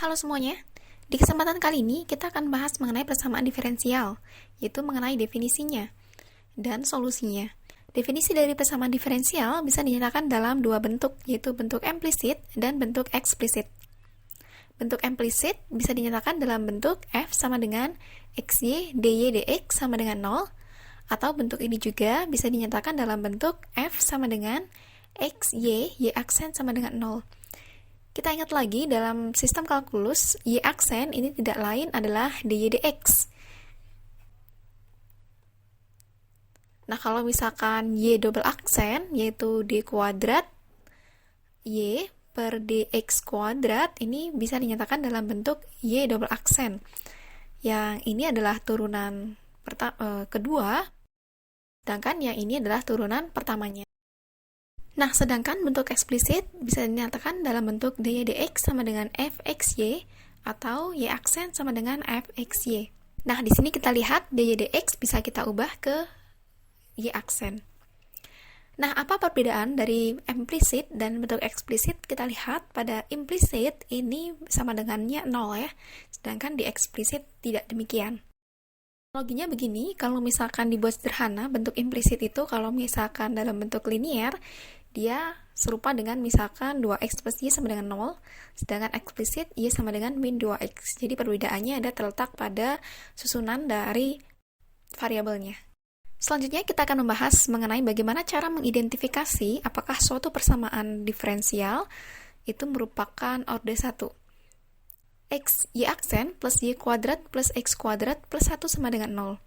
Halo semuanya, di kesempatan kali ini kita akan bahas mengenai persamaan diferensial, yaitu mengenai definisinya dan solusinya. Definisi dari persamaan diferensial bisa dinyatakan dalam dua bentuk, yaitu bentuk implisit dan bentuk eksplisit. Bentuk implisit bisa dinyatakan dalam bentuk f sama dengan xy dy dx sama dengan 0, atau bentuk ini juga bisa dinyatakan dalam bentuk f sama dengan xy y aksen sama dengan 0. Kita ingat lagi, dalam sistem kalkulus, y aksen ini tidak lain adalah dy dx. Nah, kalau misalkan y double aksen, yaitu d kuadrat y per dx kuadrat, ini bisa dinyatakan dalam bentuk y double aksen. Yang ini adalah turunan kedua, sedangkan yang ini adalah turunan pertamanya. Nah, sedangkan bentuk eksplisit bisa dinyatakan dalam bentuk dy dx sama dengan fxy atau y aksen sama dengan fxy. Nah, di sini kita lihat dy dx bisa kita ubah ke y aksen. Nah, apa perbedaan dari implisit dan bentuk eksplisit? Kita lihat pada implisit ini sama dengannya 0 ya, sedangkan di eksplisit tidak demikian. Analoginya begini, kalau misalkan dibuat sederhana, bentuk implisit itu kalau misalkan dalam bentuk linear, dia serupa dengan misalkan 2x plus y sama dengan 0, sedangkan eksplisit y sama dengan min 2x. Jadi perbedaannya ada terletak pada susunan dari variabelnya. Selanjutnya kita akan membahas mengenai bagaimana cara mengidentifikasi apakah suatu persamaan diferensial itu merupakan orde 1. X, y aksen plus y kuadrat plus x kuadrat plus 1 sama dengan 0.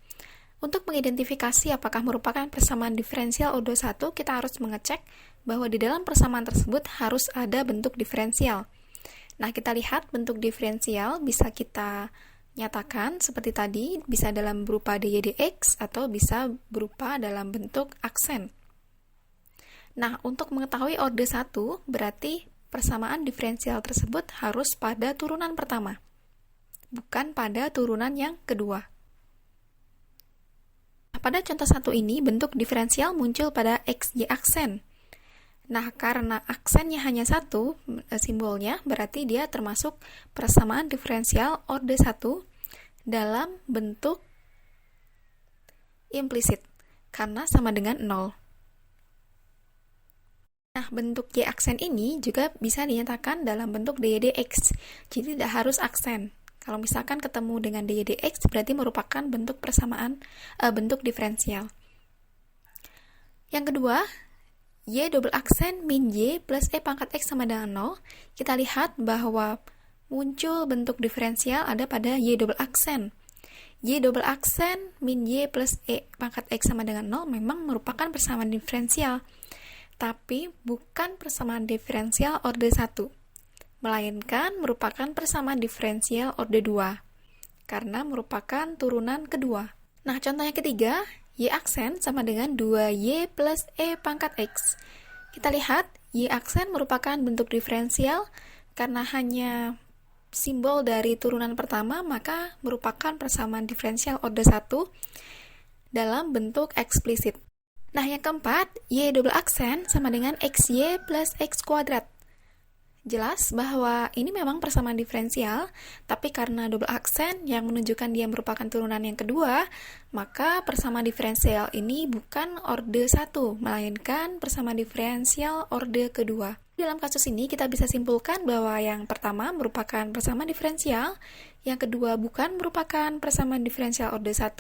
Untuk mengidentifikasi apakah merupakan persamaan diferensial orde 1, kita harus mengecek bahwa di dalam persamaan tersebut harus ada bentuk diferensial. Nah, kita lihat bentuk diferensial bisa kita nyatakan seperti tadi, bisa dalam berupa dy dx atau bisa berupa dalam bentuk aksen. Nah, untuk mengetahui orde 1, berarti persamaan diferensial tersebut harus pada turunan pertama, bukan pada turunan yang kedua. Pada contoh 1 ini, bentuk diferensial muncul pada xy aksen. Nah, karena aksennya hanya satu, simbolnya, berarti dia termasuk persamaan diferensial orde 1 dalam bentuk implisit, karena sama dengan 0. Nah, bentuk y aksen ini juga bisa dinyatakan dalam bentuk dy dx, jadi tidak harus aksen. Kalau misalkan ketemu dengan dy dx, berarti merupakan bentuk persamaan, bentuk diferensial. Yang kedua, y double aksen min y plus e pangkat x sama dengan 0, kita lihat bahwa muncul bentuk diferensial ada pada y double aksen. Y double aksen min y plus e pangkat x sama dengan 0 memang merupakan persamaan diferensial, tapi bukan persamaan diferensial orde 1, melainkan merupakan persamaan diferensial orde 2, karena merupakan turunan kedua. Nah, contoh yang ketiga, y aksen sama dengan 2y plus e pangkat x. Kita lihat, y aksen merupakan bentuk diferensial karena hanya simbol dari turunan pertama, maka merupakan persamaan diferensial orde 1 dalam bentuk eksplisit. Nah, yang keempat, y double aksen sama dengan xy plus x kuadrat. Jelas bahwa ini memang persamaan diferensial, tapi karena double aksen yang menunjukkan dia merupakan turunan yang kedua, maka persamaan diferensial ini bukan orde 1, melainkan persamaan diferensial orde kedua. Dalam kasus ini kita bisa simpulkan bahwa yang pertama merupakan persamaan diferensial, yang kedua bukan merupakan persamaan diferensial orde 1,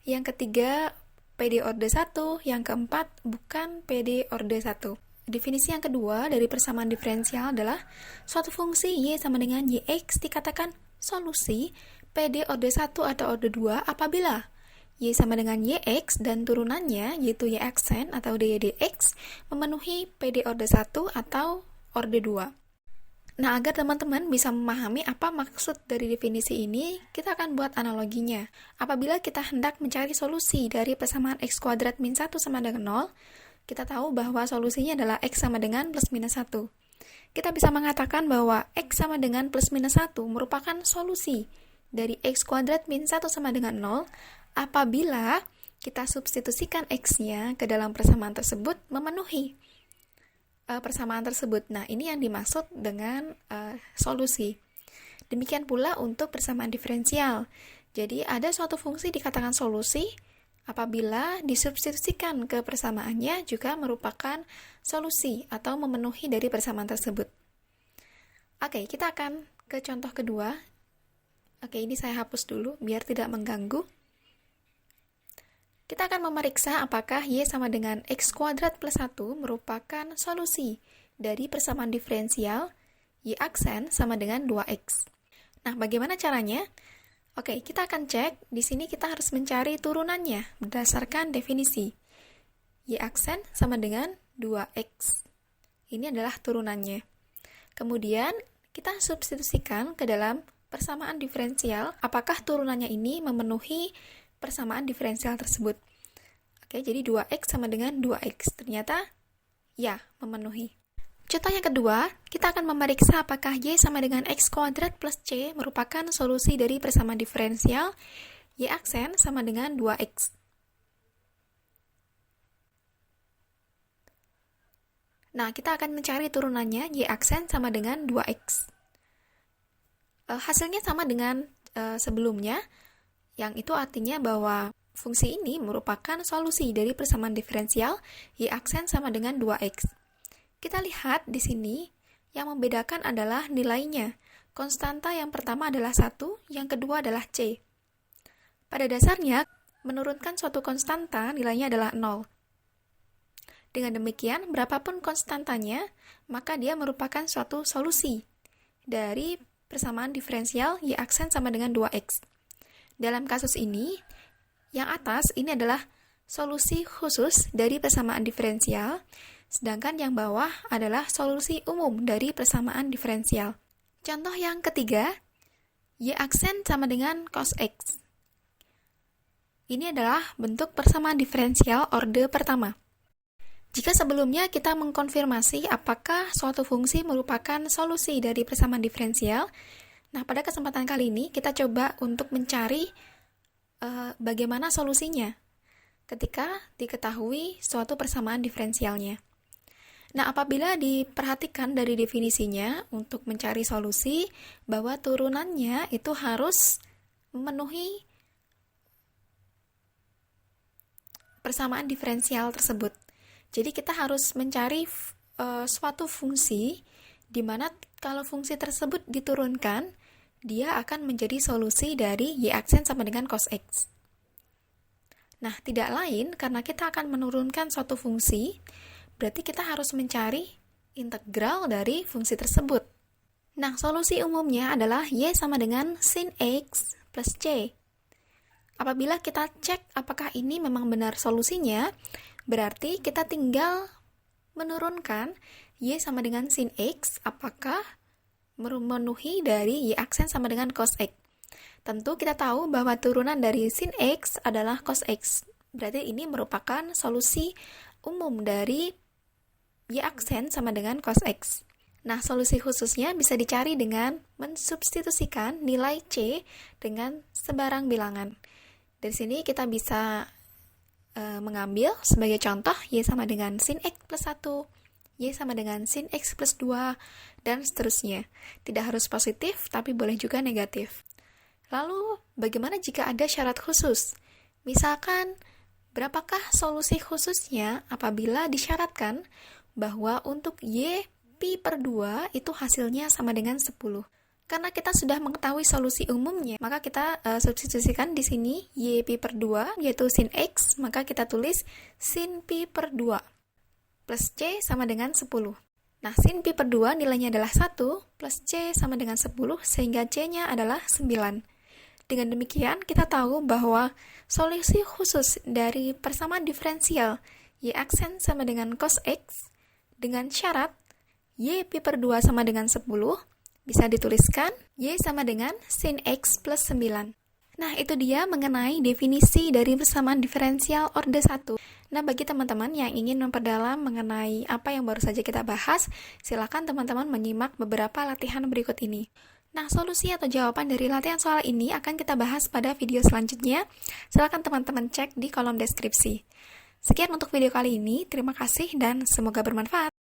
yang ketiga PD orde 1, yang keempat bukan PD orde 1. Definisi yang kedua dari persamaan diferensial adalah suatu fungsi y sama dengan yx dikatakan solusi PD orde 1 atau orde 2 apabila y sama dengan yx dan turunannya yaitu y aksen atau dy dx memenuhi PD orde 1 atau orde 2. Nah, agar teman-teman bisa memahami apa maksud dari definisi ini, kita akan buat analoginya. Apabila kita hendak mencari solusi dari persamaan x kuadrat min 1 sama dengan 0, kita tahu bahwa solusinya adalah x sama dengan plus minus 1. Kita bisa mengatakan bahwa x sama dengan plus minus 1 merupakan solusi dari x kuadrat min 1 sama dengan 0 apabila kita substitusikan x-nya ke dalam persamaan tersebut memenuhi persamaan tersebut. Nah, ini yang dimaksud dengan solusi. Demikian pula untuk persamaan diferensial. Jadi ada suatu fungsi dikatakan solusi apabila disubstitusikan ke persamaannya juga merupakan solusi atau memenuhi dari persamaan tersebut. Oke, kita akan ke contoh kedua. Oke, ini saya hapus dulu biar tidak mengganggu. Kita akan memeriksa apakah Y sama dengan X kuadrat plus 1 merupakan solusi dari persamaan diferensial Y aksen sama dengan 2X. Nah, bagaimana caranya? Oke, kita akan cek. Di sini kita harus mencari turunannya berdasarkan definisi. Y aksen sama dengan 2X. Ini adalah turunannya. Kemudian, kita substitusikan ke dalam persamaan diferensial, apakah turunannya ini memenuhi persamaan diferensial tersebut. Oke, jadi 2X sama dengan 2X. Ternyata, ya, memenuhi. Contoh yang kedua, kita akan memeriksa apakah Y sama dengan X kuadrat plus C merupakan solusi dari persamaan diferensial Y aksen sama dengan 2X. Nah, kita akan mencari turunannya Y aksen sama dengan 2X. Hasilnya sama dengan sebelumnya, yang itu artinya bahwa fungsi ini merupakan solusi dari persamaan diferensial Y aksen sama dengan 2X. Kita lihat di sini, yang membedakan adalah nilainya. Konstanta yang pertama adalah 1, yang kedua adalah C. Pada dasarnya, menurunkan suatu konstanta nilainya adalah 0. Dengan demikian, berapapun konstantanya, maka dia merupakan suatu solusi dari persamaan diferensial Y aksen sama dengan 2X. Dalam kasus ini, yang atas ini adalah solusi khusus dari persamaan diferensial, sedangkan yang bawah adalah solusi umum dari persamaan diferensial. Contoh yang ketiga, Y aksen sama dengan cos X. Ini adalah bentuk persamaan diferensial orde pertama. Jika sebelumnya kita mengkonfirmasi apakah suatu fungsi merupakan solusi dari persamaan diferensial, nah pada kesempatan kali ini kita coba untuk mencari bagaimana solusinya ketika diketahui suatu persamaan diferensialnya. Nah, apabila diperhatikan dari definisinya untuk mencari solusi bahwa turunannya itu harus memenuhi persamaan diferensial tersebut. Jadi kita harus mencari suatu fungsi di mana kalau fungsi tersebut diturunkan, dia akan menjadi solusi dari Y aksen sama dengan cos X. Nah, tidak lain karena kita akan menurunkan suatu fungsi, berarti kita harus mencari integral dari fungsi tersebut. Nah, solusi umumnya adalah Y sama dengan sin X plus C. Apabila kita cek apakah ini memang benar solusinya, berarti kita tinggal menurunkan Y sama dengan sin X, apakah memenuhi dari Y aksen sama dengan cos X. Tentu kita tahu bahwa turunan dari sin X adalah cos X. Berarti ini merupakan solusi umum dari Y aksen sama dengan cos X. Nah, solusi khususnya bisa dicari dengan mensubstitusikan nilai C dengan sebarang bilangan. Dari sini kita bisa mengambil sebagai contoh Y sama dengan sin X plus 1, Y sama dengan sin X plus 2, dan seterusnya. Tidak harus positif, tapi boleh juga negatif. Lalu, bagaimana jika ada syarat khusus? Misalkan, berapakah solusi khususnya apabila disyaratkan bahwa untuk Y pi per 2 itu hasilnya sama dengan 10? Karena kita sudah mengetahui solusi umumnya, maka kita substitusikan di sini Y pi per 2, yaitu sin X, maka kita tulis sin pi per 2. Plus C sama dengan 10. Nah, sin pi per 2 nilainya adalah 1, plus C sama dengan 10, sehingga C-nya adalah 9. Dengan demikian, kita tahu bahwa solusi khusus dari persamaan diferensial Y aksen sama dengan cos X, dengan syarat Y pi per 2 sama dengan 10, bisa dituliskan Y sama dengan sin X plus 9. Nah, itu dia mengenai definisi dari persamaan diferensial orde 1. Nah, bagi teman-teman yang ingin memperdalam mengenai apa yang baru saja kita bahas, silakan teman-teman menyimak beberapa latihan berikut ini. Nah, solusi atau jawaban dari latihan soal ini akan kita bahas pada video selanjutnya. Silakan teman-teman cek di kolom deskripsi. Sekian untuk video kali ini, terima kasih dan semoga bermanfaat.